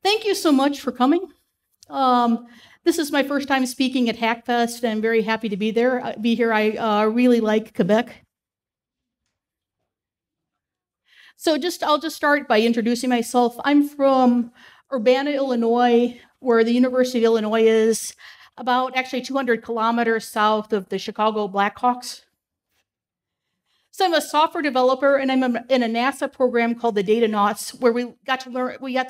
Thank you so much for coming. This is my first time speaking at HackFest, and I'm very happy to be here. I really like Quebec. So I'll just start by introducing myself. I'm from Urbana, Illinois, where the University of Illinois is, about actually 200 kilometers south of the Chicago Blackhawks. So I'm a software developer, and I'm in a NASA program called the Datanauts, where we got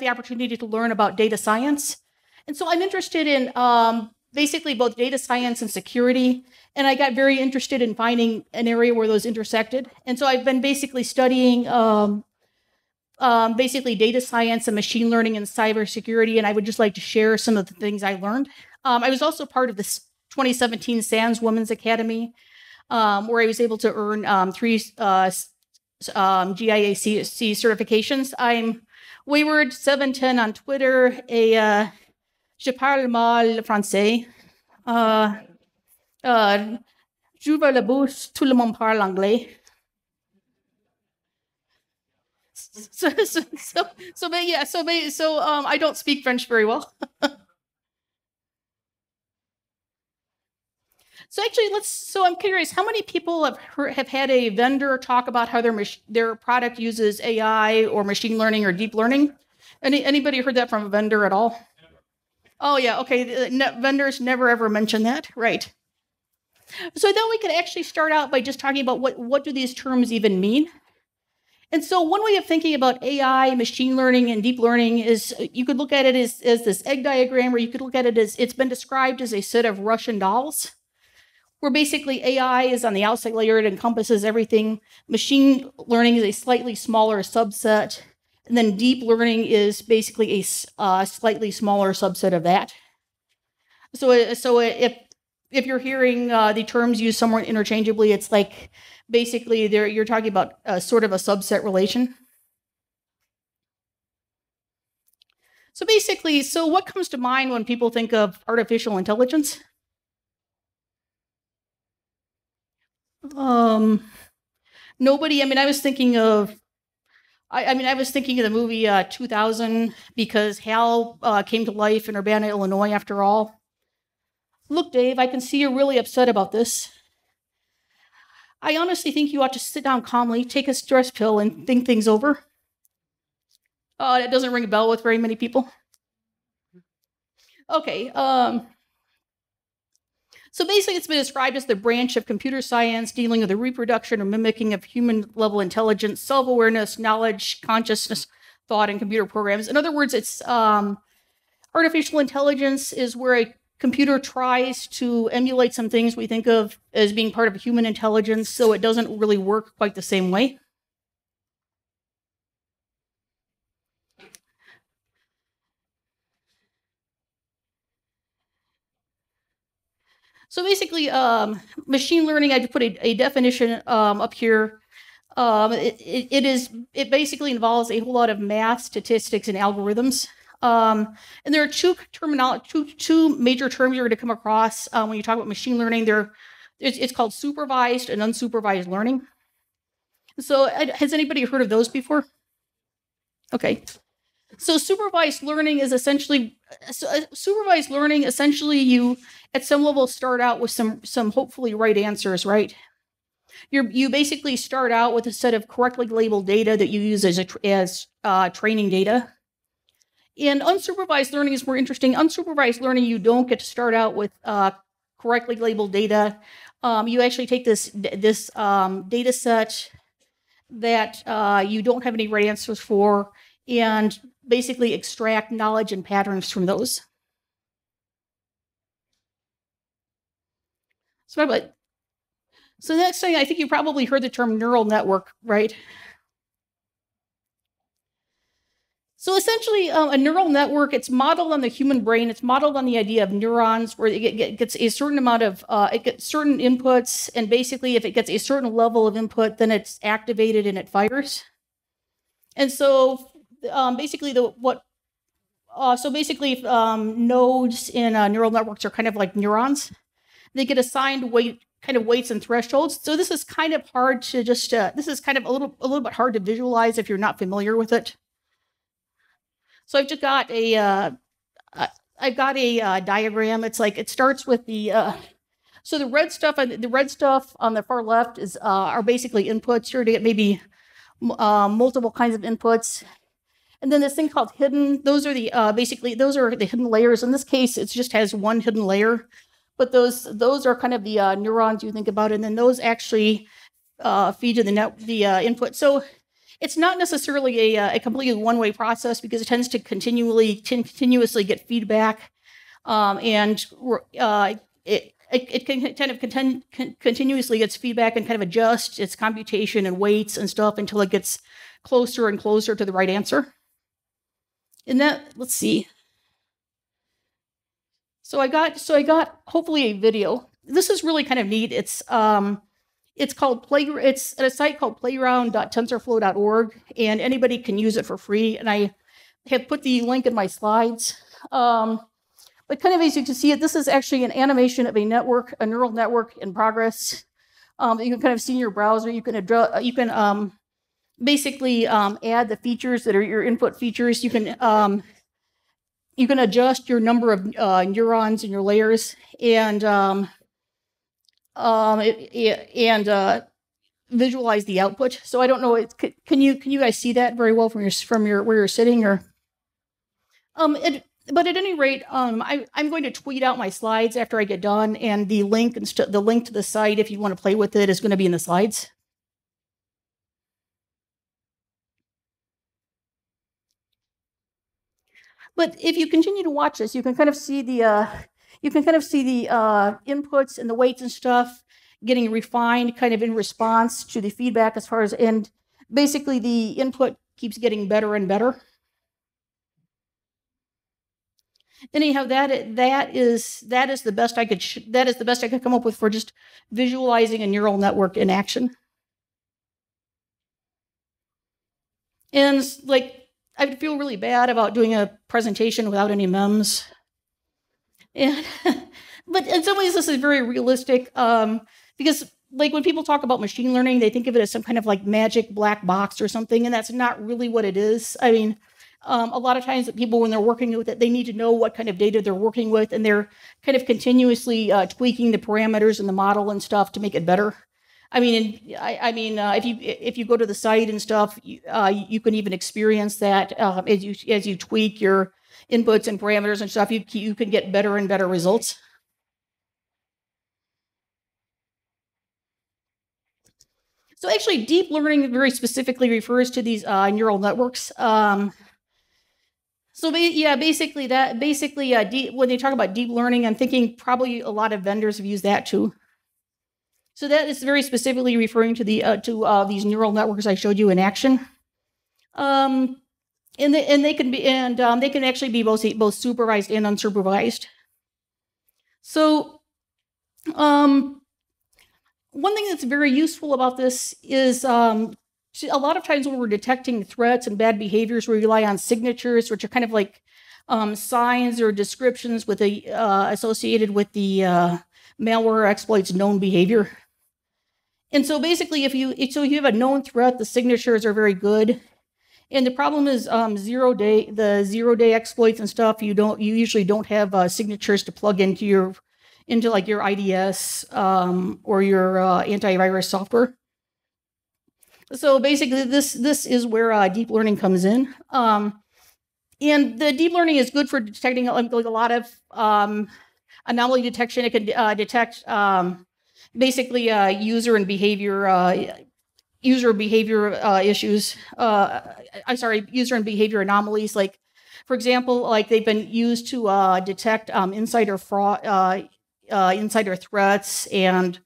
the opportunity to learn about data science. And so I'm interested in basically both data science and security, and I got very interested in finding an area where those intersected. And so I've been basically studying basically data science and machine learning and cybersecurity, and I would just like to share some of the things I learned. I was also part of this 2017 SANS Women's Academy, where I was able to earn 3 GIAC certifications. I'm Wayward 710 on Twitter, je parle mal le français. J'ouvre la bouche, tout le monde parle anglais. So I don't speak French very well. So actually, I'm curious, how many people have had a vendor talk about how their product uses AI or machine learning or deep learning? Anybody heard that from a vendor at all? Oh yeah, okay. Vendors never ever mention that, right? So then we could actually start out by just talking about what do these terms even mean. And so one way of thinking about AI, machine learning, and deep learning is you could look at it as this egg diagram, or you could look at it as it's been described as a set of Russian dolls, where basically AI is on the outside layer. It encompasses everything. Machine learning is a slightly smaller subset. And then deep learning is basically a slightly smaller subset of that. So if you're hearing the terms used somewhat interchangeably, it's like basically you're talking about sort of a subset relation. So basically, what comes to mind when people think of artificial intelligence? Nobody. I mean, I was thinking of the movie 2000, because Hal came to life in Urbana, Illinois, after all. Look, Dave, I can see you're really upset about this. I honestly think you ought to sit down calmly, take a stress pill, and think things over. That doesn't ring a bell with very many people. Okay. So basically, it's been described as the branch of computer science dealing with the reproduction or mimicking of human-level intelligence, self-awareness, knowledge, consciousness, thought, and computer programs. In other words, it's artificial intelligence is where a computer tries to emulate some things we think of as being part of human intelligence, so it doesn't really work quite the same way. So basically, machine learning, I put a definition up here. It basically involves a whole lot of math, statistics, and algorithms. And there are two major terms you're going to come across when you talk about machine learning. It's called supervised and unsupervised learning. So has anybody heard of those before? Okay. So supervised learning essentially you at some level start out with some hopefully right answers, right? You basically start out with a set of correctly labeled data that you use as training data. And unsupervised learning is more interesting. Unsupervised learning, you don't get to start out with correctly labeled data. You actually take this data set that you don't have any right answers for, and basically extract knowledge and patterns from those. So the next thing, I think you probably heard the term neural network, right? So essentially, a neural network, it's modeled on the human brain. It's modeled on the idea of neurons, where it gets a certain amount of, it gets certain inputs, and basically if it gets a certain level of input, then it's activated and it fires. And so basically nodes in neural networks are kind of like neurons. They get assigned weight kind of weights and thresholds. So this is kind of hard to just, this is kind of a little bit hard to visualize if you're not familiar with it. So I've just got a, I've got a diagram. It's like, it starts with the, so the red stuff on the far left is, are basically inputs. You're to get maybe multiple kinds of inputs. And then this thing called hidden, those are the, basically, those are the hidden layers. In this case, it just has one hidden layer. But those are kind of the neurons you think about, and then those actually feed to the input. So it's not necessarily a completely one-way process because it tends to continuously get feedback, and it can kind of continuously gets feedback and kind of adjust its computation and weights and stuff until it gets closer and closer to the right answer. And that, let's see. So I got hopefully a video. This is really kind of neat. It's called it's at a site called playground.tensorflow.org, and anybody can use it for free. And I have put the link in my slides. But kind of as you can see it, this is actually an animation of a neural network in progress. You can kind of see in your browser. You can basically add the features that are your input features. You can adjust your number of neurons in your layers and visualize the output. So I don't know. Can you guys see that very well from where you're sitting, or? But at any rate, I'm going to tweet out my slides after I get done, and the link to the site, if you want to play with it, is going to be in the slides. But if you continue to watch this, you can kind of see the inputs and the weights and stuff getting refined kind of in response to the feedback as far as, and basically the input keeps getting better and better. Anyhow, that is the best I could come up with for just visualizing a neural network in action. And like, I feel really bad about doing a presentation without any memes. And but in some ways, this is very realistic because, like, when people talk about machine learning, they think of it as some kind of like magic black box or something, and that's not really what it is. I mean, a lot of times people, when they're working with it, they need to know what kind of data they're working with, and they're kind of continuously tweaking the parameters in the model and stuff to make it better. I mean, if you go to the site and stuff, you can even experience that as you tweak your inputs and parameters and stuff. You can get better and better results. So actually, deep learning very specifically refers to these neural networks. So yeah, basically when they talk about deep learning, I'm thinking probably a lot of vendors have used that too. So that is very specifically referring to these neural networks I showed you in action, and they can actually be both supervised and unsupervised. So one thing that's very useful about this is a lot of times when we're detecting threats and bad behaviors, we rely on signatures, which are kind of like signs or descriptions with associated with the malware exploit's known behavior. And so basically, if you have a known threat, the signatures are very good. And the problem is the zero-day exploits and stuff. You usually don't have signatures to plug into like your IDS or your antivirus software. So basically, this is where deep learning comes in. And the deep learning is good for detecting like a lot of anomaly detection. It can detect basically user behavior issues. User and behavior anomalies. Like, for example, like they've been used to detect insider fraud, insider threats, and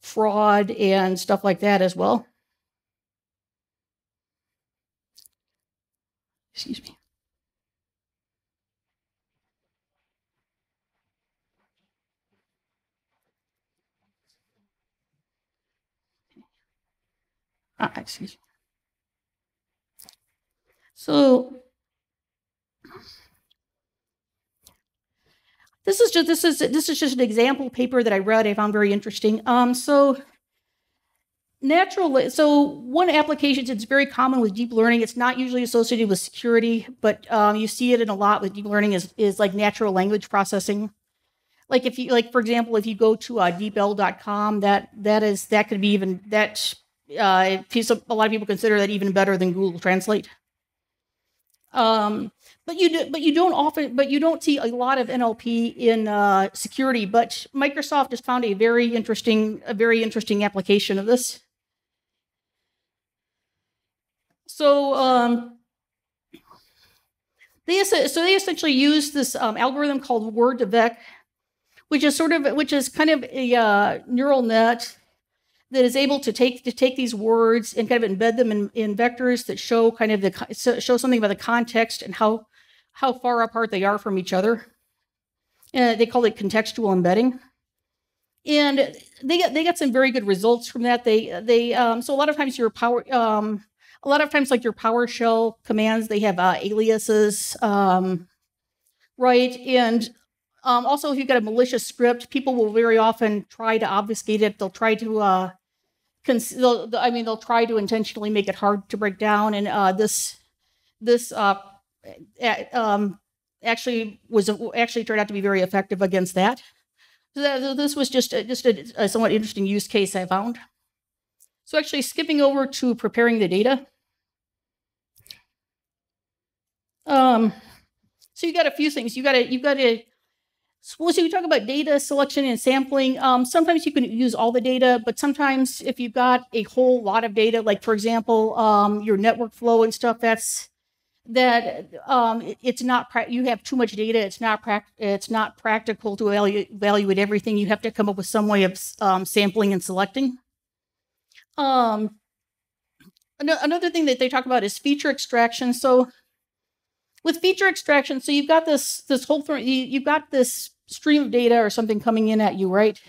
fraud and stuff like that as well. Excuse me. Excuse me. So This is just an example paper that I read. I found very interesting. So one application that's very common with deep learning. It's not usually associated with security, but you see it in a lot with deep learning is like natural language processing. Like for example, if you go to deepl.com, that could be even that. A lot of people consider that even better than Google Translate. But you don't see a lot of NLP in security. But Microsoft has found a very interesting application of this. So they essentially use this algorithm called Word2Vec, which is kind of a neural net that is able to take these words and kind of embed them in vectors that show show something about the context and how far apart they are from each other. They call it contextual embedding, and they got some very good results from that. So a lot of times your PowerShell commands, they have aliases, right? And also, if you've got a malicious script, people will very often try to obfuscate it. They'll try to they'll try to intentionally make it hard to break down. And this actually turned out to be very effective against that. So this was just a somewhat interesting use case I found. So actually, skipping over to preparing the data. So you got a few things. So we talk about data selection and sampling. Sometimes you can use all the data, but sometimes if you've got a whole lot of data, like for example, your network flow and stuff, it's not you have too much data. It's not practical to evaluate everything. You have to come up with some way of sampling and selecting. Another thing that they talk about is feature extraction. So with feature extraction, so you've got this whole thing, you've got this stream of data or something coming in at you, right?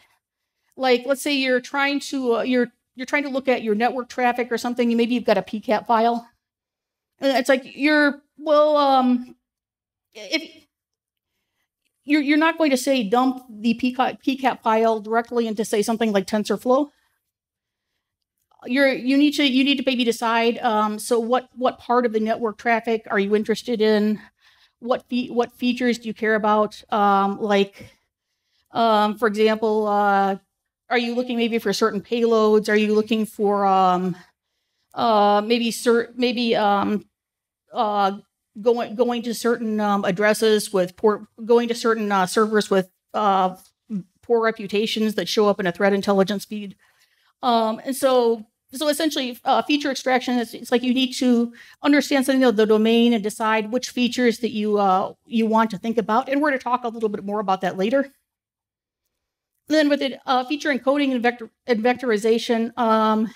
Like let's say you're trying to look at your network traffic or something. Maybe you've got a PCAP file, and it's like you're not going to say dump the PCAP file directly into say something like TensorFlow. You need to maybe decide. So what part of the network traffic are you interested in? What features do you care about? For example, are you looking maybe for certain payloads? Are you looking for going to certain addresses with going to certain servers with poor reputations that show up in a threat intelligence feed? And so essentially, feature extraction it's like you need to understand something of the domain and decide which features that you want to think about. And we're going to talk a little bit more about that later. And then with it, feature encoding and vectorization,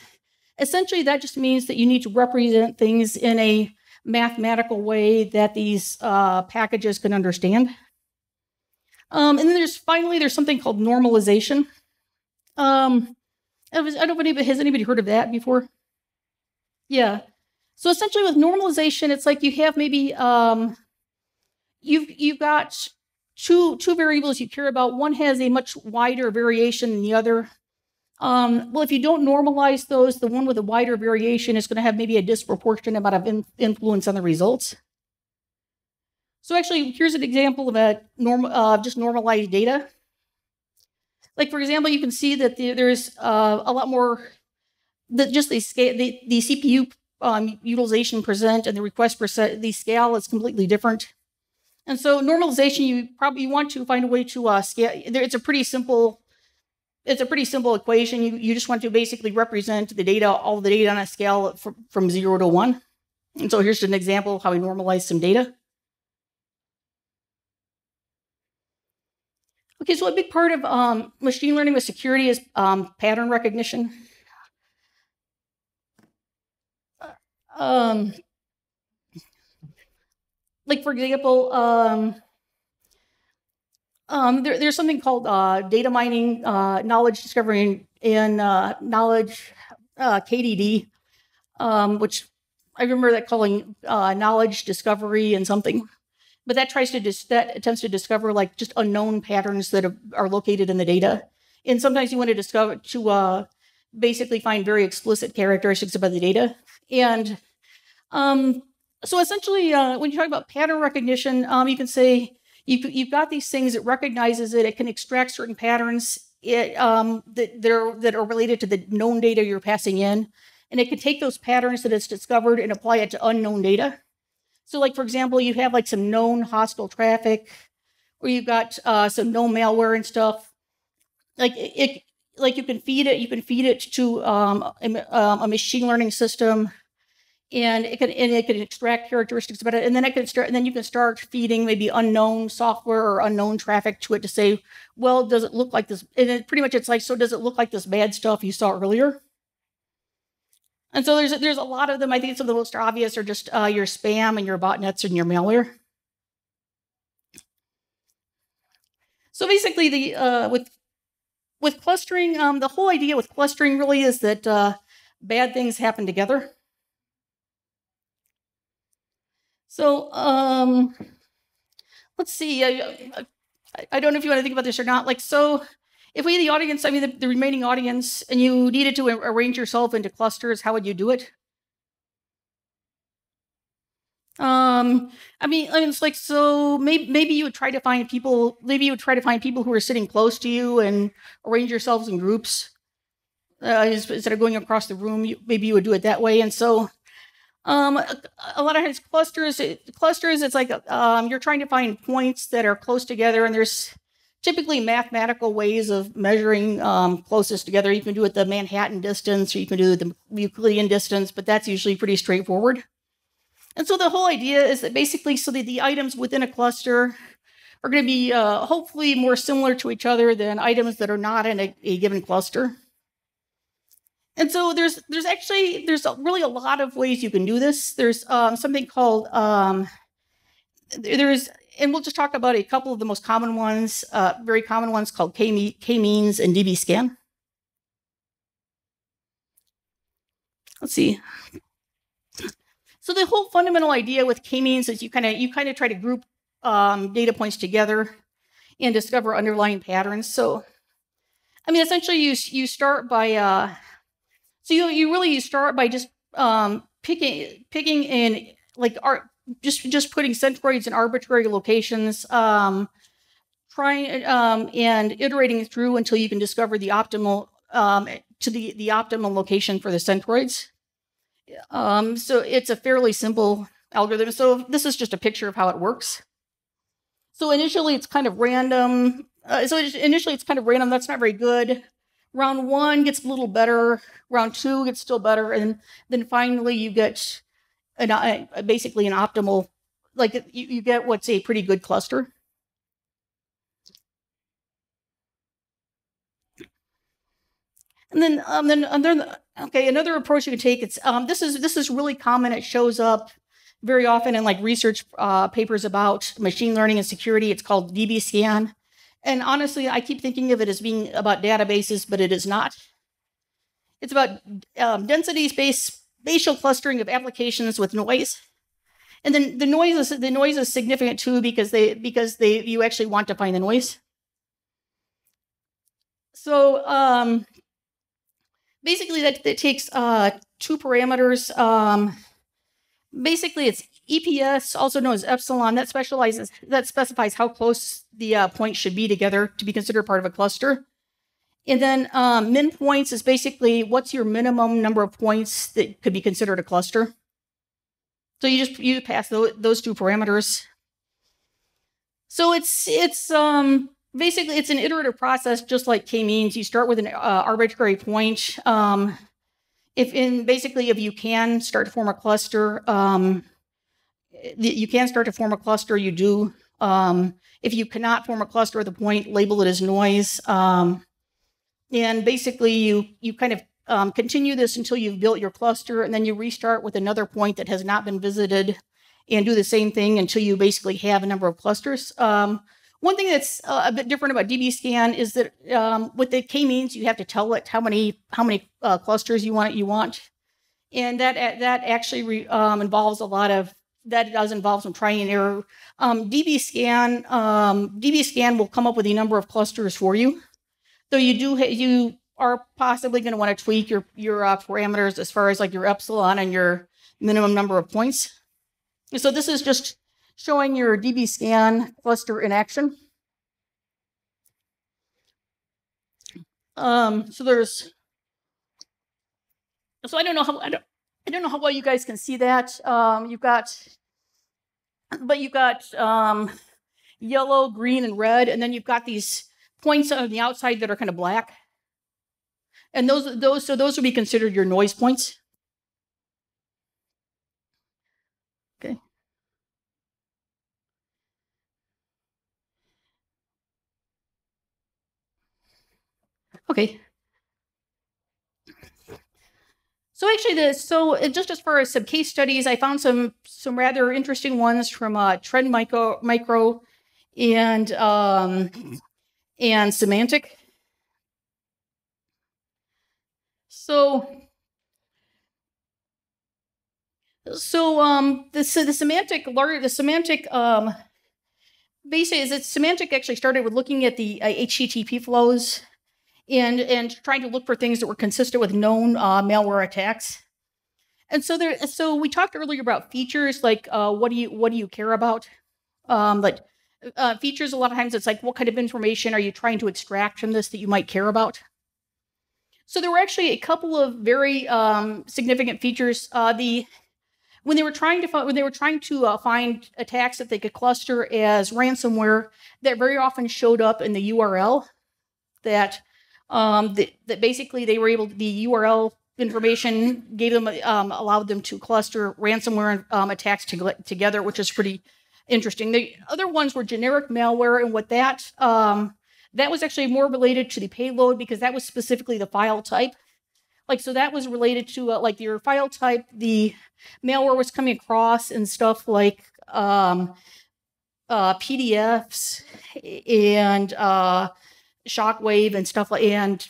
essentially that just means that you need to represent things in a mathematical way that these packages can understand. And then there's something called normalization. I don't know, has anybody heard of that before? Yeah. So essentially with normalization, it's like you have maybe, you've got two variables you care about. One has a much wider variation than the other. Well, if you don't normalize those, the one with a wider variation is going to have maybe a disproportionate amount of influence on the results. So actually, here's an example of just normalized data. Like, for example, you can see that there's a lot more, the CPU utilization percent and the request percent, the scale is completely different. And so normalization, you probably want to find a way to scale. It's a pretty simple equation. You just want to basically represent all the data on a scale from 0 to 1. And so here's an example of how we normalize some data. Okay, so a big part of machine learning with security is pattern recognition. Like for example, there's something called data mining, knowledge discovery, and knowledge KDD, which I remember that calling knowledge discovery and something. but that attempts to discover like just unknown patterns that are located in the data. And sometimes you want to basically find very explicit characteristics about the data. And so essentially, when you talk about pattern recognition, you can say you've got these things, it recognizes it, it can extract certain patterns that are related to the known data you're passing in, and it can take those patterns that it's discovered and apply it to unknown data. So like, for example, you have like some known hostile traffic, or you've got some known malware and stuff. Like you can feed it to a machine learning system, and it can extract characteristics about it, and then you can start feeding maybe unknown software or unknown traffic to it to say, well, does it look like this? And then pretty much it's like, so does it look like this bad stuff you saw earlier? And so there's a lot of them. I think some of the most obvious are just your spam and your botnets and your malware. So basically, with clustering, the whole idea with clustering really is that bad things happen together. So let's see. I don't know if you want to think about this or not. Like, so if we, the audience, I mean the remaining audience, and you needed to arrange yourself into clusters, how would you do it? I mean, it's like, so maybe you would try to find people. Maybe you would try to find people who are sitting close to you and arrange yourselves in groups instead of going across the room. Maybe you would do it that way. And so, a lot of times clusters, it's like you're trying to find points that are close together, and there's typically mathematical ways of measuring closest together. You can do it the Manhattan distance, or you can do it the Euclidean distance, but that's usually pretty straightforward. And so the whole idea is that basically, so that the items within a cluster are going to be hopefully more similar to each other than items that are not in a given cluster. And so there's really a lot of ways you can do this. There's something called and we'll just talk about a couple of the most common ones, very common ones called K-means and DBSCAN. Let's see. So the whole fundamental idea with K-means is you kind of try to group data points together and discover underlying patterns. So, I mean, essentially, you start by you start by just picking in like just putting centroids in arbitrary locations, trying and iterating through until you can discover the optimal the optimal location for the centroids. So it's a fairly simple algorithm. So this is just a picture of how it works. So initially it's kind of random. That's not very good. Round 1 gets a little better. Round 2 gets still better. And then finally you get basically an optimal, like you get what's a pretty good cluster. And then another approach you can take, it's this is really common. It shows up very often in like research papers about machine learning and security. It's called DBSCAN. And honestly, I keep thinking of it as being about databases, but it is not. It's about density-based spatial clustering of applications with noise. And then the noise is significant too because you actually want to find the noise. So basically that takes 2 parameters. Basically it's EPS, also known as epsilon, that specifies how close the points should be together to be considered part of a cluster. And then min points is basically what's your minimum number of points that could be considered a cluster. So you pass those 2 parameters. So it's basically it's an iterative process, just like K-means. You start with an arbitrary point. If you can start to form a cluster, you do. If you cannot form a cluster at the point, label it as noise. And basically, you kind of continue this until you've built your cluster, and then you restart with another point that has not been visited, and do the same thing until you basically have a number of clusters. One thing that's a bit different about DBSCAN is that with the K-means, you have to tell it how many clusters you want, and that actually involves a lot of that does involve some trying and error. DBSCAN will come up with a number of clusters for you. So you are possibly going to want to tweak your parameters as far as like your epsilon and your minimum number of points. So this is just showing your DBSCAN cluster in action. So I don't know how well you guys can see that. You've got yellow, green, and red, and then you've got these points on the outside that are kind of black. And those would be considered your noise points. Okay. Okay. So actually, just as far as some case studies, I found some rather interesting ones from Trend Micro and Semantic. So the semantic basically is that Semantic actually started with looking at the HTTP flows and trying to look for things that were consistent with known malware attacks. And so we talked earlier about features, like what do you care about? Features, a lot of times it's like, what kind of information are you trying to extract from this that you might care about? So there were actually a couple of very significant features. When they were trying to find attacks that they could cluster as ransomware, that very often showed up in the URL. That basically they were able, the URL information gave them allowed them to cluster ransomware attacks together, which is pretty interesting. The other ones were generic malware, and what that was actually more related to the payload, because that was specifically the file type. So that was related to like your file type. The malware was coming across and stuff like PDFs and Shockwave and stuff like, and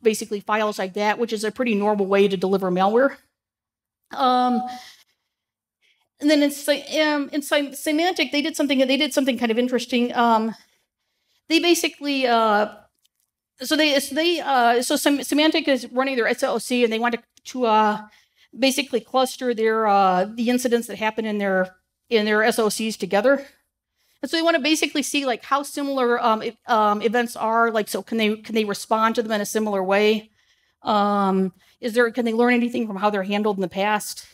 basically files like that, which is a pretty normal way to deliver malware. And then in Semantic, they did something kind of interesting. They basically Semantic is running their SOC, and they want to basically cluster the incidents that happen in their SOCs together. And so they want to basically see like how similar events are. Like, so can they respond to them in a similar way? Can they learn anything from how they're handled in the past?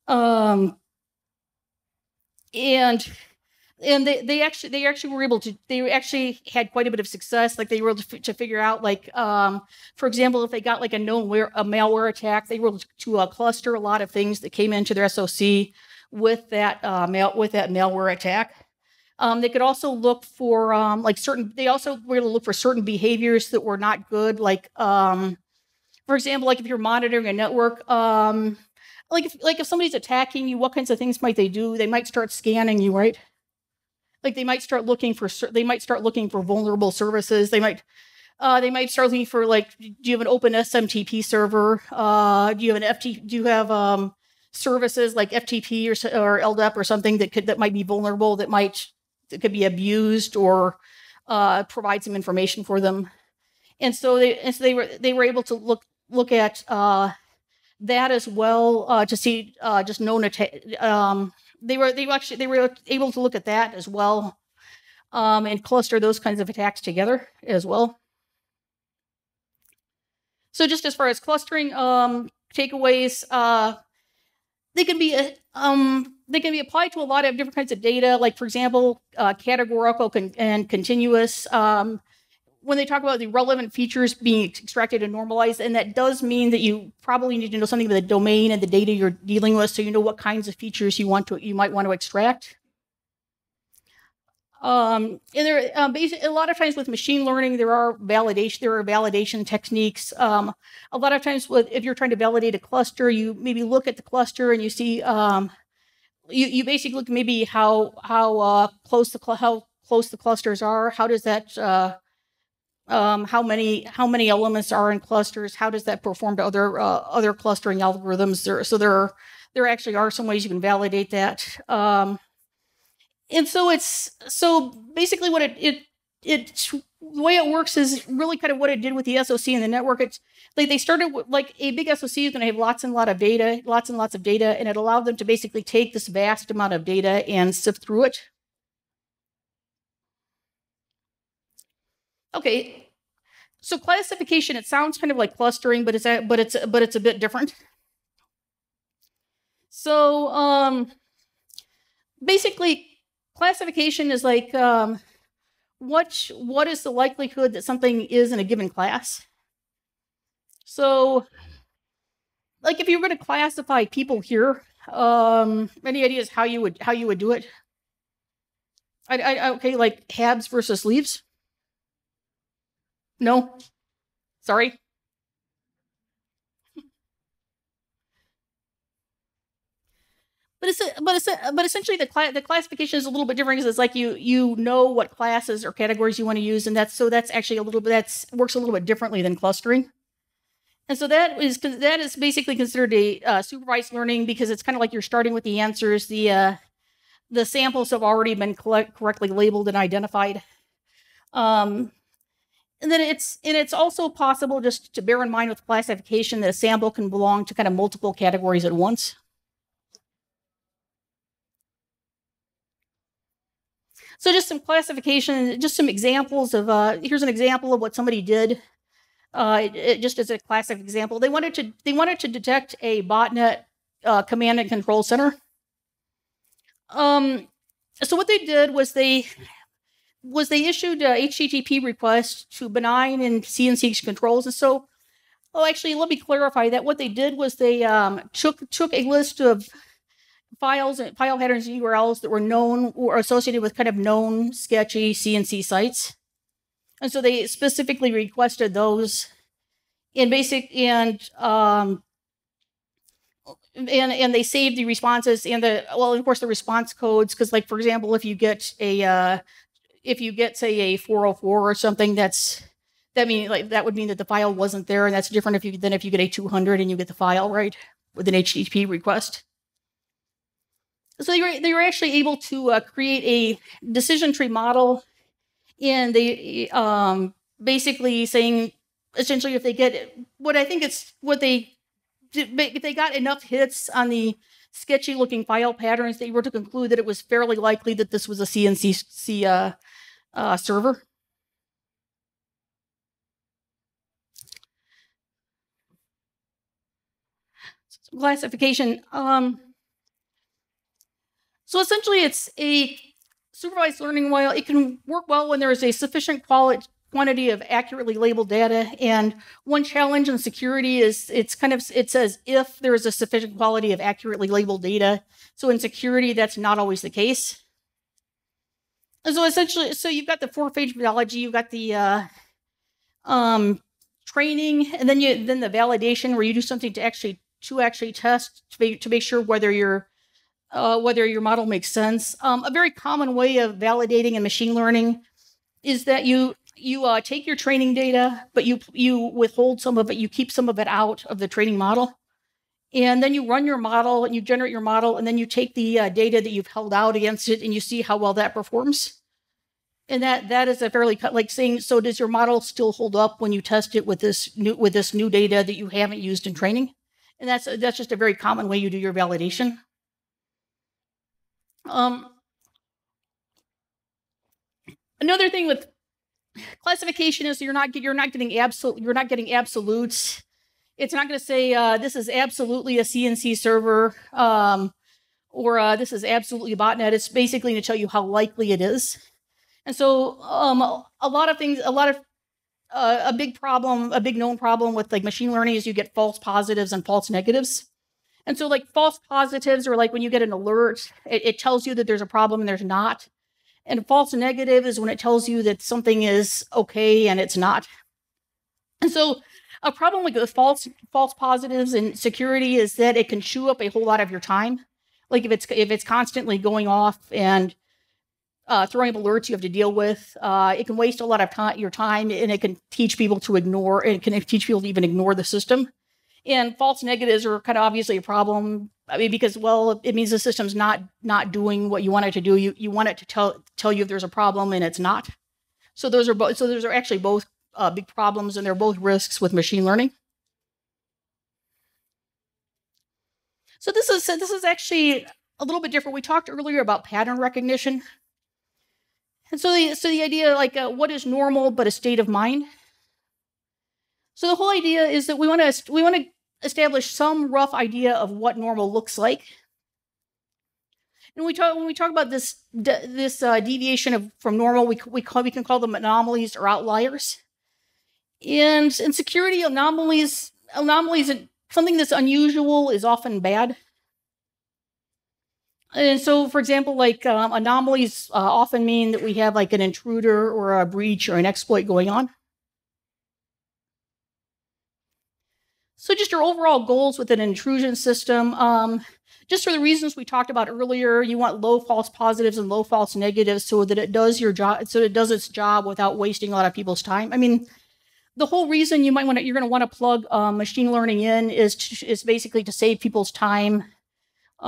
And they actually were able to. They actually had quite a bit of success. Like, they were able to figure out, like, for example, if they got like a malware attack, they were able to cluster a lot of things that came into their SOC with that malware attack. They could also look for They also were able to look for certain behaviors that were not good. Like, for example, like if you're monitoring a network, if somebody's attacking you, what kinds of things might they do? They might start scanning you, right? Like, they might start looking for vulnerable services. They might start looking for, like, do you have an open SMTP server? Do you have services like FTP or LDAP or something that might be vulnerable, that could be abused, or provide some information for them? And so they were able to look at that as well, to see just known they were able to look at that as well, and cluster those kinds of attacks together as well. So just as far as clustering takeaways, they can be applied to a lot of different kinds of data. Like, for example, categorical and continuous. When they talk about the relevant features being extracted and normalized, and that does mean that you probably need to know something about the domain and the data you're dealing with, so you know what kinds of features you might want to extract. And there, basically, a lot of times with machine learning, there are validation techniques. A lot of times, if you're trying to validate a cluster, you maybe look at the cluster and you see, you basically look maybe how close the clusters are. How does that how many elements are in clusters? How does that perform to other clustering algorithms? there actually are some ways you can validate that. And so basically what the way it works is really kind of what it did with the SOC and the network. It's they started with, like, a big SOC is going to have lots and lots of data, and it allowed them to basically take this vast amount of data and sift through it. Okay, so classification, it sounds kind of like clustering, but it's a bit different. So basically, classification is like what is the likelihood that something is in a given class. So, like, if you were going to classify people here, any ideas how you would do it? Okay, like haves versus leaves. No, sorry. But essentially the classification is a little bit different, because it's like you know what classes or categories you want to use, and that's actually works a little bit differently than clustering. And so that is basically considered a supervised learning, because it's kind of like you're starting with the answers. The samples have already been correctly labeled and identified. And then it's also possible, just to bear in mind with classification, that a sample can belong to kind of multiple categories at once. So just some classification, just some examples of, here's an example of what somebody did. Just as a classic example, they wanted to detect a botnet command and control center. So what they did was they issued a HTTP request to benign and CNC controls. And so, actually, let me clarify that. What they did was they took a list of files and file patterns and URLs that were known or associated with kind of known sketchy CNC sites. And so they specifically requested those and they saved the responses and of course the response codes, because, like, for example, if you get say a 404 or something, that would mean that the file wasn't there, and that's different than if you get a 200 and you get the file right with an HTTP request. So they were actually able to create a decision tree model, and they basically saying, essentially, if they get if they got enough hits on the sketchy looking file patterns, they were to conclude that it was fairly likely that this was a CNC server. Classification. So essentially, it's a supervised learning. While it can work well when there is a sufficient quantity of accurately labeled data, and one challenge in security is it says if there is a sufficient quality of accurately labeled data. So in security, that's not always the case. And so essentially, you've got the 4-phase methodology, you've got the training, and then the validation, where you do something to actually test to make sure whether your model makes sense. A very common way of validating in machine learning is that you take your training data, but you withhold some of it, you keep some of it out of the training model. And then you run your model and you generate your model, and then you take the data that you've held out against it and you see how well that performs. And that is a fairly, like, saying, so does your model still hold up when you test it with this new data that you haven't used in training? And that's just a very common way you do your validation. Another thing with classification is you're not getting absolutes. It's not going to say this is absolutely a CNC server or this is absolutely a botnet. It's basically going to tell you how likely it is. And so a big known problem with, like, machine learning is you get false positives and false negatives. And so, like, false positives are like when you get an alert, it tells you that there's a problem and there's not. And false negative is when it tells you that something is okay and it's not. And so a problem with false positives in security is that it can chew up a whole lot of your time. Like, if it's constantly going off and throwing up alerts you have to deal with, it can waste a lot of your time, and it can teach people to even ignore the system. And false negatives are kind of obviously a problem. I mean, because, well, it means the system's not doing what you want it to do. You want it to tell you if there's a problem, and it's not. So those are actually both big problems, and they're both risks with machine learning. So this is actually a little bit different. We talked earlier about pattern recognition. And so the idea, like, what is normal but a state of mind? So the whole idea is that we want to establish some rough idea of what normal looks like. And when we talk about this deviation from normal, we can call them anomalies or outliers. And in security, anomalies, something that's unusual is often bad. And so, for example, like anomalies often mean that we have like an intruder or a breach or an exploit going on. So just your overall goals with an intrusion system, just for the reasons we talked about earlier, you want low false positives and low false negatives so that it does its job without wasting a lot of people's time. I mean, the whole reason you're going to want to plug machine learning in is basically to save people's time, to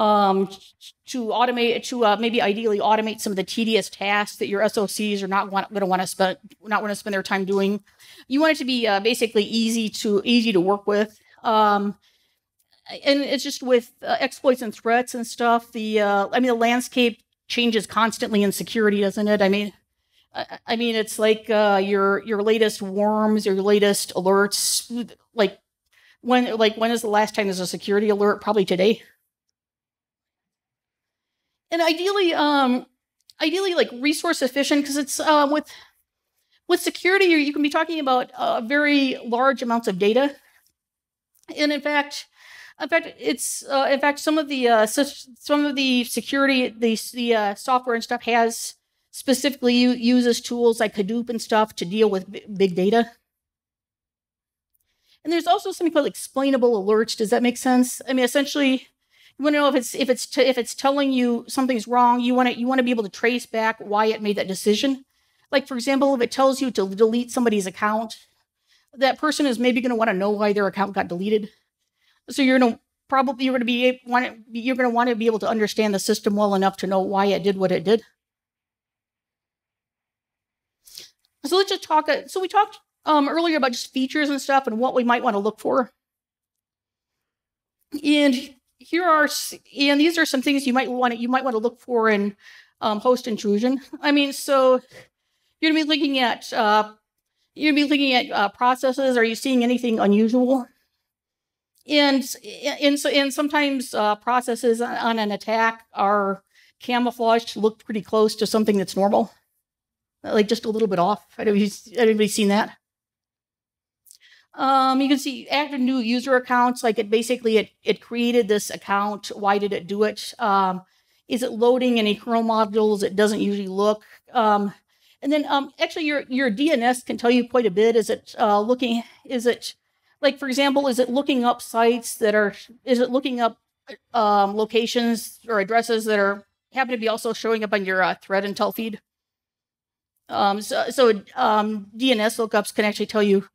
automate, maybe ideally automate some of the tedious tasks that your SOCs are not going to want to spend their time doing. You want it to be basically easy to work with. And it's just with exploits and threats and stuff. The landscape changes constantly in security, doesn't it? I mean, it's like your latest worms, your latest alerts. Like when is the last time there's a security alert? Probably today. And ideally like resource efficient, because it's with security, you can be talking about very large amounts of data. And in fact, some of the security, the software and stuff specifically uses tools like Hadoop and stuff to deal with big data. And there's also something called explainable alerts. Does that make sense? I mean, essentially, you want to know if it's telling you something's wrong. You want to be able to trace back why it made that decision. Like, for example, if it tells you to delete somebody's account, that person is maybe going to want to know why their account got deleted. So you're going to want to be able to understand the system well enough to know why it did what it did. So let's just talk. So we talked earlier about just features and stuff and what we might want to look for. And these are some things you might want to look for in host intrusion. I mean, so you're going to be looking at processes. Are you seeing anything unusual? And sometimes processes on an attack are camouflaged to look pretty close to something that's normal, like just a little bit off. Anybody seen that? You can see active new user accounts. Like it created this account. Why did it do it? Is it loading any kernel modules? It doesn't usually look. And then actually your DNS can tell you quite a bit. Is it like, for example, is it looking up sites is it looking up locations or addresses that happen to be also showing up on your threat intel feed? So DNS lookups can actually tell you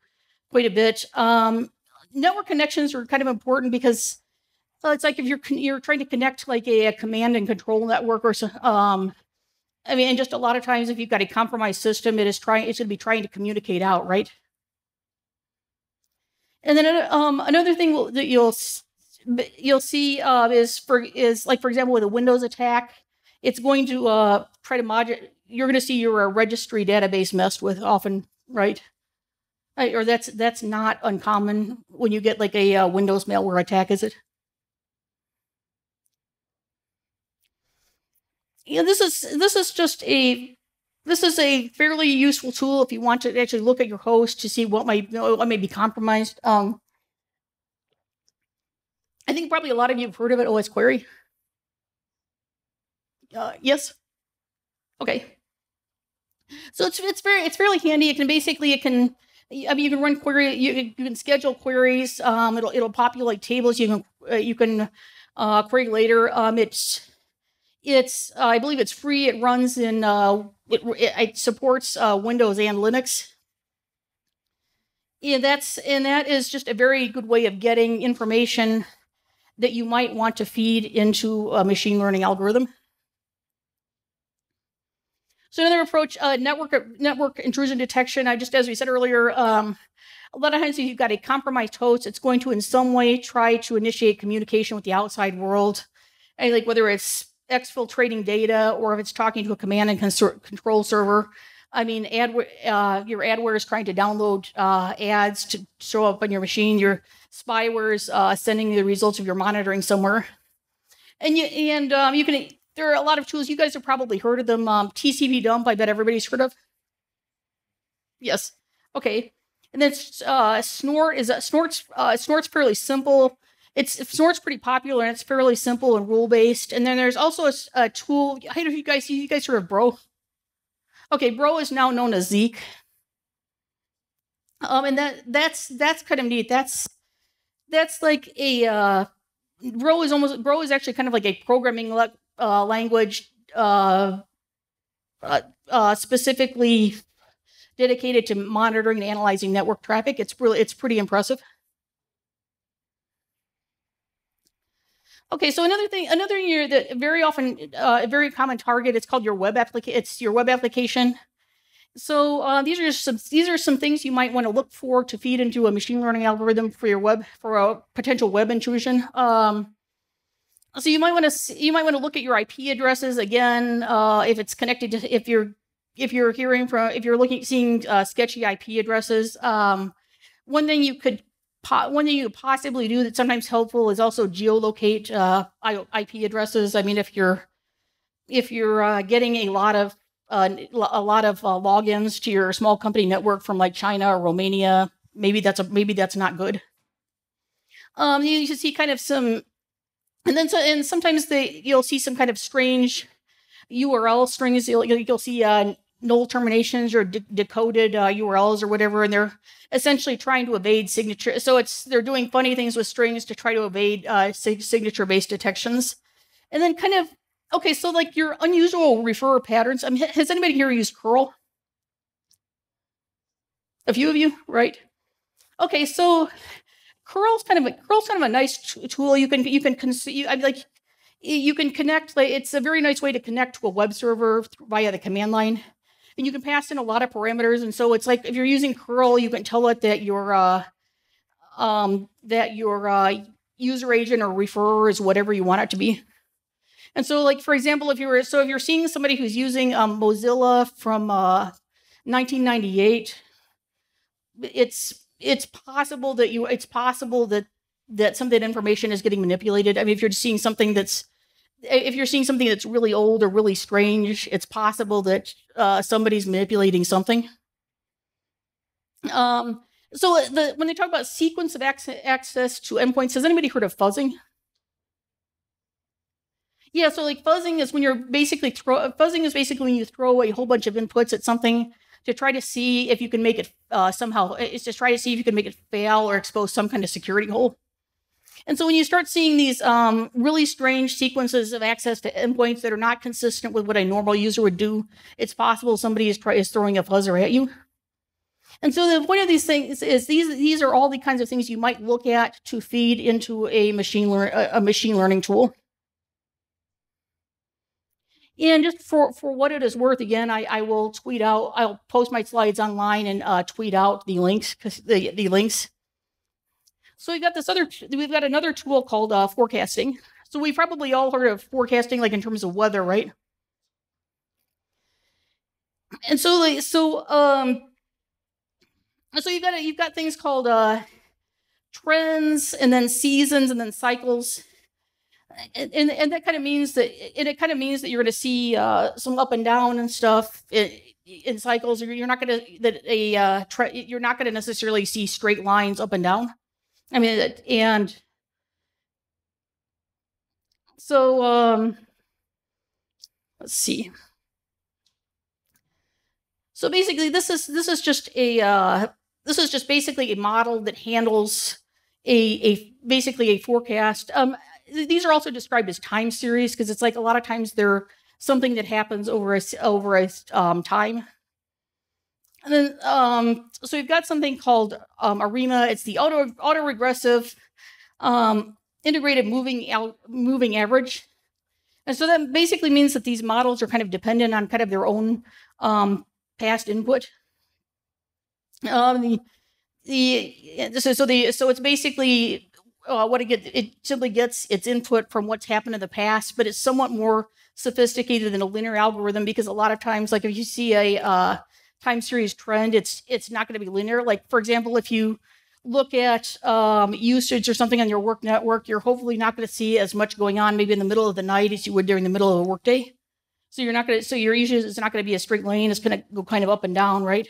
quite a bit. Network connections are kind of important because it's like if you're trying to connect like a command and control network or so. And just a lot of times, if you've got a compromised system, it's going to be trying to communicate out, right? And then another thing that you'll see is like, for example, with a Windows attack, it's going to try to modulate. You're going to see your registry database messed with often, right? Or that's not uncommon when you get like a Windows malware attack, is it? This is a fairly useful tool if you want to actually look at your host to see what may be compromised. I think probably a lot of you have heard of it, OS Query. Yes. Okay. So it's fairly handy. You can run query. You can schedule queries. It'll populate tables. You can query later. I believe it's free. It runs in, it supports Windows and Linux. Yeah, that is just a very good way of getting information that you might want to feed into a machine learning algorithm. So another approach, network intrusion detection. As we said earlier, a lot of times if you've got a compromised host, it's going to in some way try to initiate communication with the outside world, and like whether it's exfiltrating data or if it's talking to a command and control server. I mean, your adware is trying to download ads to show up on your machine. Your spyware is sending the results of your monitoring somewhere. And you can. There are a lot of tools. You guys have probably heard of them. TCP Dump. I bet everybody's heard of. Yes. Okay. And then Snort's fairly simple. Snort's pretty popular and it's fairly simple and rule based. And then there's also a tool. I don't know if you guys heard of Bro. Okay, Bro is now known as Zeek. And that's kind of neat. That's like a Bro is actually kind of like a programming language specifically dedicated to monitoring and analyzing network traffic. It's pretty impressive. Okay, so another thing that very often a very common target. It's called your web application. It's your web application. So these are some things you might want to look for to feed into a machine learning algorithm for a potential web intrusion. So you might want to look at your IP addresses again if it's connected to if you're seeing sketchy IP addresses. One thing you could possibly do that's sometimes helpful is also geolocate IP addresses. I mean, if you're getting a lot of logins to your small company network from like China or Romania, maybe that's not good. You should see kind of some, and sometimes you'll see some kind of strange URL strings. You'll see null terminations or decoded URLs or whatever, and they're essentially trying to evade signature. So they're doing funny things with strings to try to evade signature-based detections. And then okay, so like your unusual referrer patterns. I mean, has anybody here used curl? A few of you, right? Okay, so curl's kind of a nice tool. You can connect. It's a very nice way to connect to a web server via the command line. And you can pass in a lot of parameters, and so it's like if you're using curl, you can tell it that your user agent or referrer is whatever you want it to be. And so, like for example, if you're seeing somebody who's using Mozilla from 1998, it's possible that some of that information is getting manipulated. I mean, if you're seeing something that's really old or really strange, it's possible that somebody's manipulating something. So when they talk about sequence of access to endpoints, has anybody heard of fuzzing? Yeah, so like fuzzing is when you're basically when you throw a whole bunch of inputs at something to try to see if you can make it somehow. It's to try to see if you can make it fail or expose some kind of security hole. And so when you start seeing these really strange sequences of access to endpoints that are not consistent with what a normal user would do, it's possible somebody is throwing a fuzzer at you. And so the point of these things is these are all the kinds of things you might look at to feed into a machine learning tool. And just for what it is worth, again, I'll post my slides online and tweet out the links the links. So we've got another tool called forecasting. So we've probably all heard of forecasting, like in terms of weather, right? And so you've got things called trends, and then seasons, and then cycles. And that kind of means that you're going to see some up and down and stuff in cycles. You're not going to necessarily see straight lines up and down. I mean, and so let's see. So basically, this is just basically a model that handles basically a forecast. These are also described as time series because it's like a lot of times they're something that happens over a time. And then, so we've got something called ARIMA. It's the autoregressive integrated moving average. And so that basically means that these models are kind of dependent on kind of their own past input. So it's basically what it gets. It simply gets its input from what's happened in the past, but it's somewhat more sophisticated than a linear algorithm, because a lot of times, like if you see a time series trend, it's not going to be linear. Like, for example, if you look at usage or something on your work network, you're hopefully not going to see as much going on maybe in the middle of the night as you would during the middle of a workday. So you're not going to, so your usage is not going to be a straight line. It's going to go kind of up and down, right?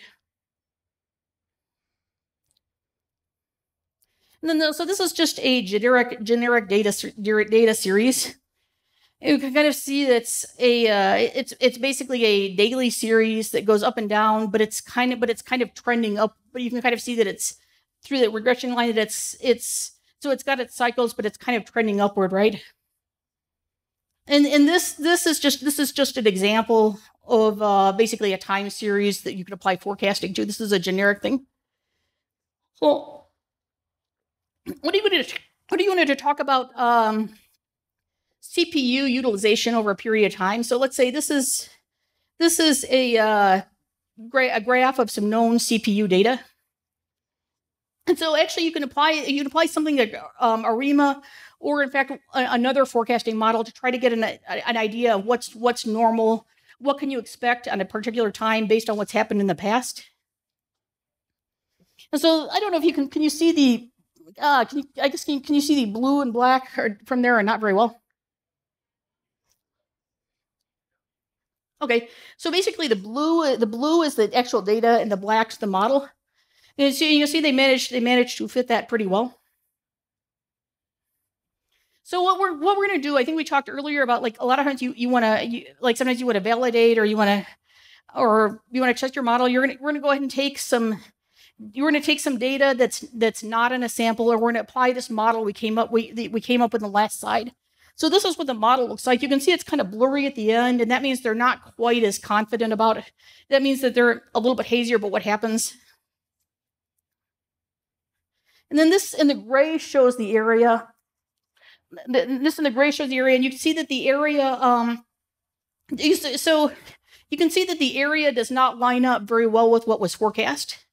And then, so this is just a generic data series. You can kind of see that's it's basically a daily series that goes up and down, but it's kind of trending up. But you can kind of see that it's through the regression line that so it's got its cycles, but it's kind of trending upward, right? And this is just an example of basically a time series that you can apply forecasting to. This is a generic thing. Well, what do you want to talk about? CPU utilization over a period of time. So let's say this is a graph of some known CPU data. And so actually you can apply something like ARIMA, or in fact another forecasting model, to try to get an idea of what's normal, what can you expect on a particular time based on what's happened in the past. And so I don't know if you can you see the can you see the blue and black from there, or not very well? Okay, so basically the blue is the actual data and the black's the model. And so you see they managed to fit that pretty well. So what we're going to do, I think we talked earlier about, like, a lot of times you want to, like, sometimes you want to validate, or you want to test your model. We're going to go ahead and take some data that's not in a sample, or we're going to apply this model we came up with in the last slide. So this is what the model looks like. You can see it's kind of blurry at the end, and that means they're not quite as confident about it. That means that they're a little bit hazier about what happens. And then this in the gray shows the area. This in the gray shows the area, and you can see that the area, so you can see that the area does not line up very well with what was forecast.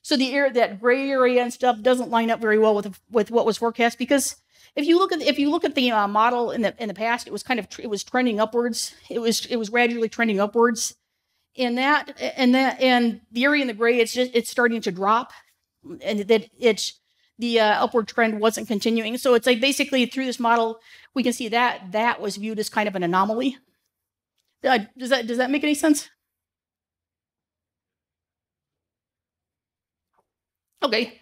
So that gray area and stuff doesn't line up very well with what was forecast, because if you look at the model in the past, it was trending upwards. It was gradually trending upwards. And the area in the gray, it's starting to drop, and that the upward trend wasn't continuing. So it's like basically through this model, we can see that was viewed as kind of an anomaly. Does that make any sense? Okay,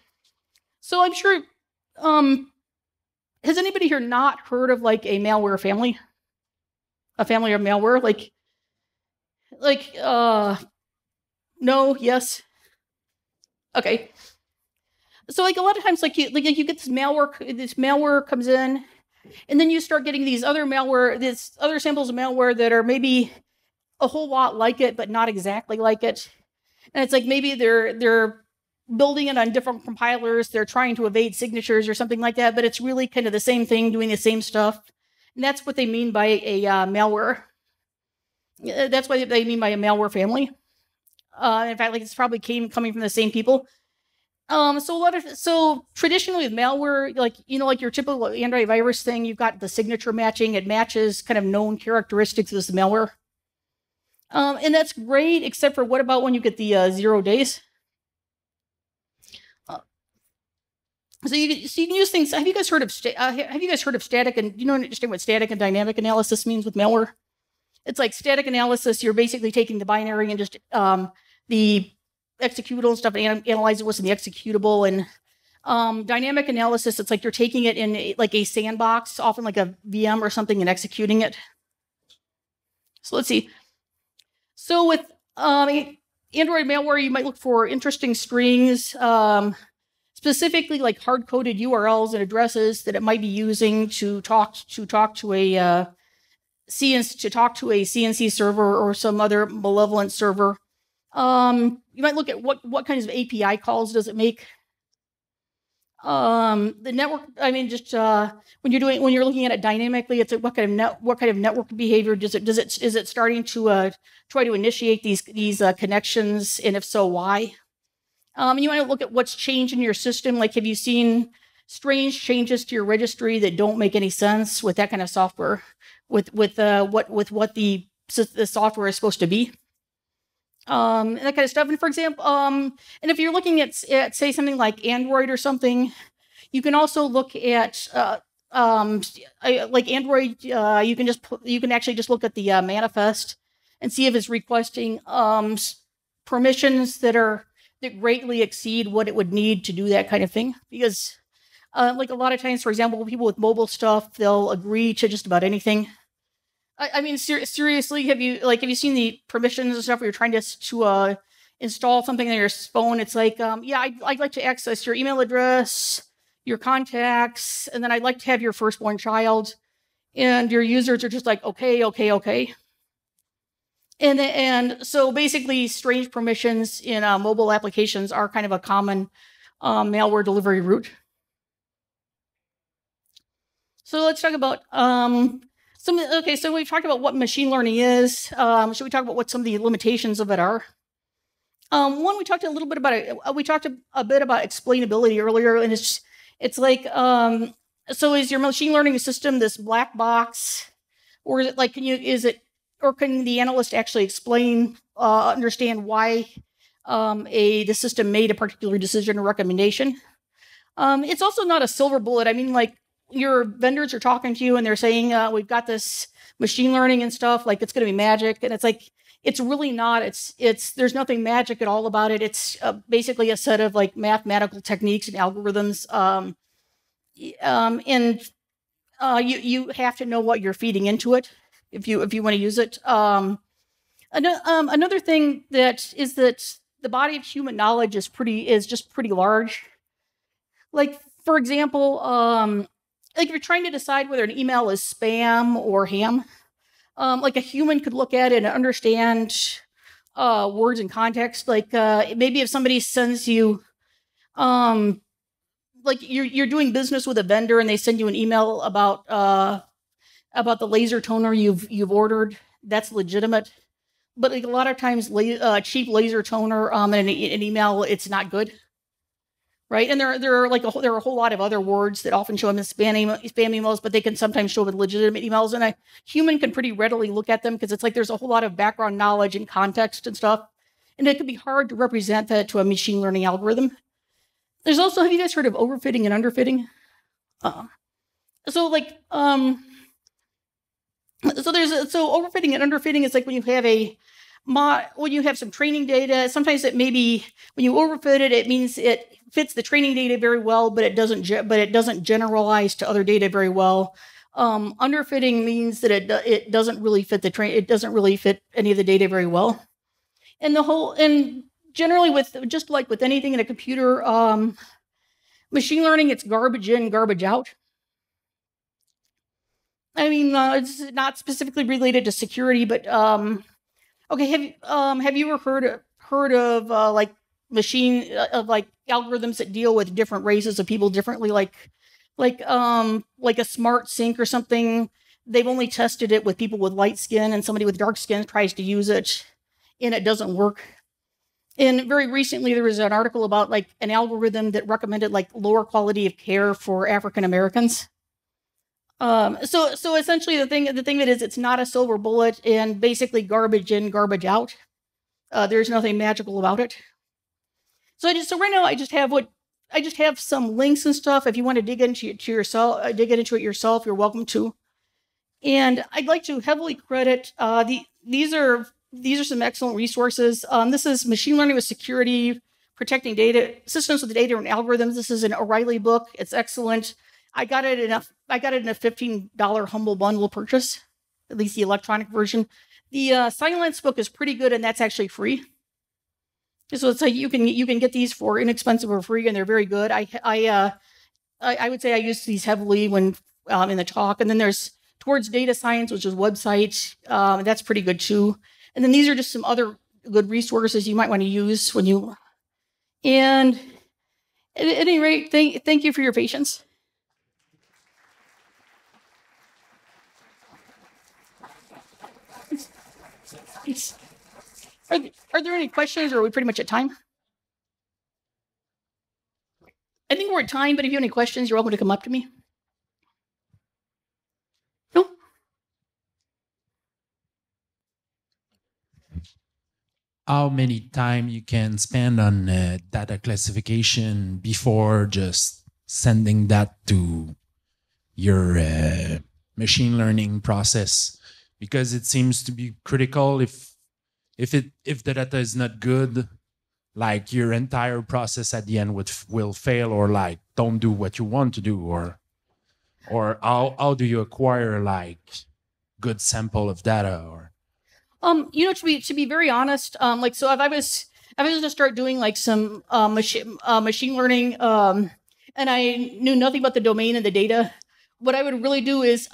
so I'm sure. Has anybody here not heard of, like, a malware family? A family of malware, no, yes. Okay. So, like, a lot of times, like you get this malware comes in, and then you start getting these other samples of malware that are maybe a whole lot like it, but not exactly like it. And it's like maybe they're building it on different compilers, they're trying to evade signatures or something like that, but it's really kind of the same thing, doing the same stuff. And that's what they mean by a malware. That's what they mean by a malware family. In fact, like, it's probably coming from the same people. So traditionally with malware, like your typical antivirus thing, you've got the signature matching. It matches kind of known characteristics of this malware. And that's great, except for what about when you get the 0 days? So you can use things. Have you guys heard of static? And do you understand what static and dynamic analysis means with malware? It's like static analysis. You're basically taking the binary and just the executable and stuff, and analyzing what's in the executable. And dynamic analysis, it's like you're taking it in like a sandbox, often like a VM or something, and executing it. So let's see. So with Android malware, you might look for interesting strings. Specifically, like hard-coded URLs and addresses that it might be using to talk to a CNC server or some other malevolent server. You might look at what kinds of API calls does it make. The network, I mean, just when you're looking at it dynamically, it's what kind of network behavior is it starting to try to initiate these connections, and if so, why? You want to look at what's changed in your system. Like, have you seen strange changes to your registry that don't make any sense with that kind of software, with what the software is supposed to be? And that kind of stuff. And for example, and if you're looking at say something like Android or something, you can also look at like Android. You can actually just look at the manifest and see if it's requesting permissions that greatly exceed what it would need to do that kind of thing. Because like a lot of times, for example, people with mobile stuff, they'll agree to just about anything. I mean, seriously, have you seen the permissions and stuff where you're trying to install something on your phone? It's like, yeah, I'd like to access your email address, your contacts, and then I'd like to have your firstborn child. And your users are just like, okay, okay, okay. And so basically, strange permissions in mobile applications are kind of a common malware delivery route. So let's talk about so we've talked about what machine learning is. Should we talk about what some of the limitations of it are? One, we talked a little bit about it. We talked a bit about explainability earlier, and it's like, so is your machine learning system this black box, or is it like, can the analyst actually explain, understand why the system made a particular decision or recommendation? It's also not a silver bullet. I mean, like, your vendors are talking to you and they're saying, we've got this machine learning and stuff, like it's going to be magic. And it's like, it's really not. There's nothing magic at all about it. It's basically a set of like mathematical techniques and algorithms. You have to know what you're feeding into it if you want to use it. Another thing is that the body of human knowledge is just pretty large. Like, for example, like if you're trying to decide whether an email is spam or ham, like a human could look at it and understand words and context. Like maybe if somebody sends you, like you're doing business with a vendor and they send you an email about the laser toner you've ordered, that's legitimate. But like a lot of times, cheap laser toner in an email, it's not good. Right, and there are a whole lot of other words that often show up in spam emails, but they can sometimes show up in legitimate emails, and a human can pretty readily look at them because it's like there's a whole lot of background knowledge and context and stuff, and it can be hard to represent that to a machine learning algorithm. There's also, have you guys heard of overfitting and underfitting? So overfitting and underfitting is like when you have some training data. Sometimes it may be when you overfit it, it means it fits the training data very well, but it doesn't generalize to other data very well. Underfitting means that it doesn't really fit it doesn't really fit any of the data very well. And generally just like with anything in a computer, machine learning, it's garbage in, garbage out. I mean, it's not specifically related to security, but okay, have you ever heard of like algorithms that deal with different races of people differently, like a smart sink or something? They've only tested it with people with light skin, and somebody with dark skin tries to use it and it doesn't work. And very recently there was an article about like an algorithm that recommended like lower quality of care for African Americans. So essentially the thing that is, it's not a silver bullet, and basically garbage in, garbage out. There's nothing magical about it. So right now I just have some links and stuff. If you want to dig into it yourself, you're welcome to. And I'd like to heavily credit these are some excellent resources. This is Machine Learning with Security, Protecting Data Systems with Data and Algorithms. This is an O'Reilly book. It's excellent. I got it in a $15 humble bundle purchase, at least the electronic version. The Silence book is pretty good, and that's actually free. So it's like you can get these for inexpensive or free, and they're very good. I would say I use these heavily when in the talk. And then there's Towards Data Science, which is a website. That's pretty good too. And then these are just some other good resources you might want to use when you. And at any rate, thank you for your patience. Are there any questions, or are we pretty much at time? I think we're at time, but if you have any questions, you're welcome to come up to me. No? How many time you can spend on data classification before just sending that to your machine learning process? Because it seems to be critical. If the data is not good, like your entire process at the end will fail, or like don't do what you want to do, or how do you acquire like good sample of data? Or to be very honest, like, so if I was to start doing like some machine learning, and I knew nothing about the domain and the data, what I would really do is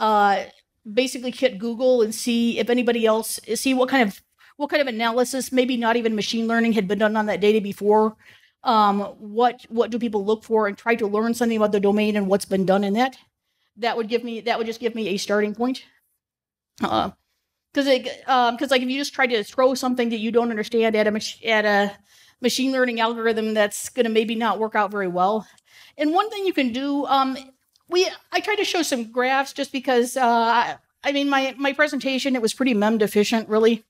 basically hit Google and see if anybody else, see what kind of analysis, maybe not even machine learning, had been done on that data before. What do people look for, and try to learn something about the domain and what's been done in that. That would just give me a starting point. Because like if you just try to throw something that you don't understand at a machine learning algorithm, that's going to maybe not work out very well. And one thing you can do, I tried to show some graphs just because I mean my presentation, it was pretty mem deficient really,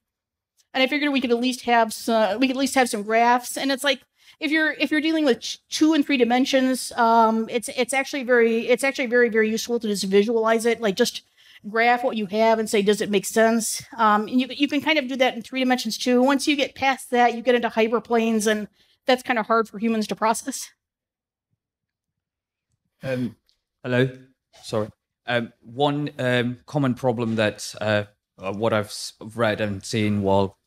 and I figured we could at least have some graphs. And it's like if you're dealing with 2 and 3 dimensions, it's actually very useful to just visualize it, like just graph what you have and say, does it make sense? And you can kind of do that in 3 dimensions too. Once you get past that, you get into hyperplanes, and that's kind of hard for humans to process. Hello, sorry. One common problem that what I've read and seen while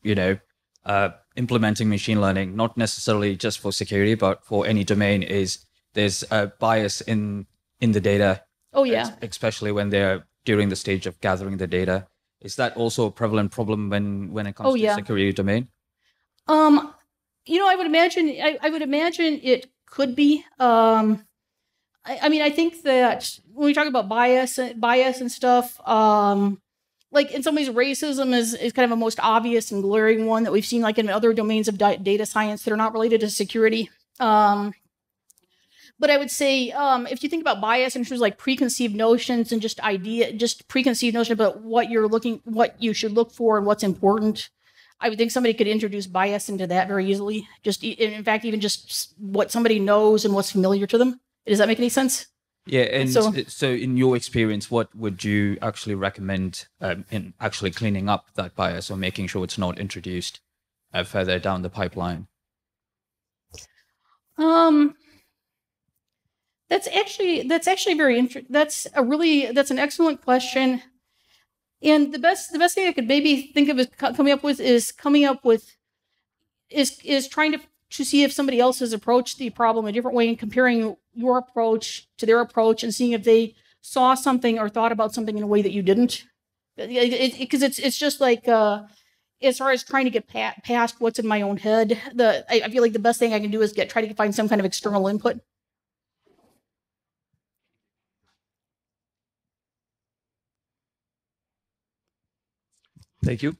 implementing machine learning, not necessarily just for security, but for any domain, is there's a bias in the data. Oh yeah, especially when they're during the stage of gathering the data. Is that also a prevalent problem when it comes to security domain? I would imagine it could be. I mean, I think that when we talk about bias and stuff, like in some ways, racism is kind of a most obvious and glaring one that we've seen, like in other domains of data science that are not related to security. But I would say, if you think about bias in terms of like preconceived notions and just preconceived notion about what you should look for and what's important, I would think somebody could introduce bias into that very easily. In fact, even just what somebody knows and what's familiar to them. Does that make any sense? Yeah, and so in your experience, what would you actually recommend in actually cleaning up that bias or making sure it's not introduced further down the pipeline? That's actually very interesting. That's an excellent question. And the best thing I could maybe think of is trying to see if somebody else has approached the problem a different way and comparing your approach to their approach and seeing if they saw something or thought about something in a way that you didn't. Because it's just like as far as trying to get past what's in my own head, I feel like the best thing I can do is try to find some kind of external input. Thank you.